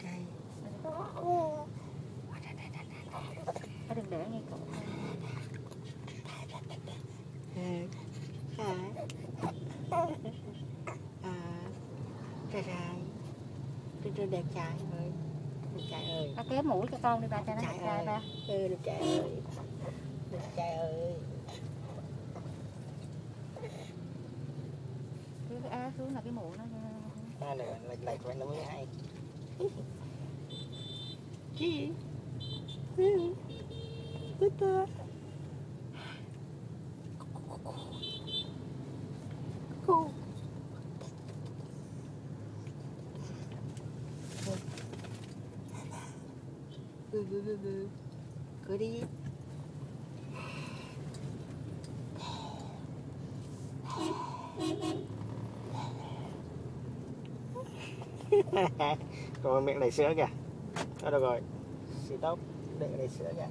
đây. Đừng để ngay cậu. Trời đẹp trai ơi. Đẹp trai ơi. Ba kéo mũi cho con đi ba, cho nó đẹp trai ba. Đẹp trai ơi. Đẹp trai ơi. Cái áo xuống là cái mũi nó lại quen nó mới hay. Chị. Cô. Cười đi. Rồi miệng đầy sữa kìa. Thôi được rồi. Xì tóc, đừng đầy sữa kìa.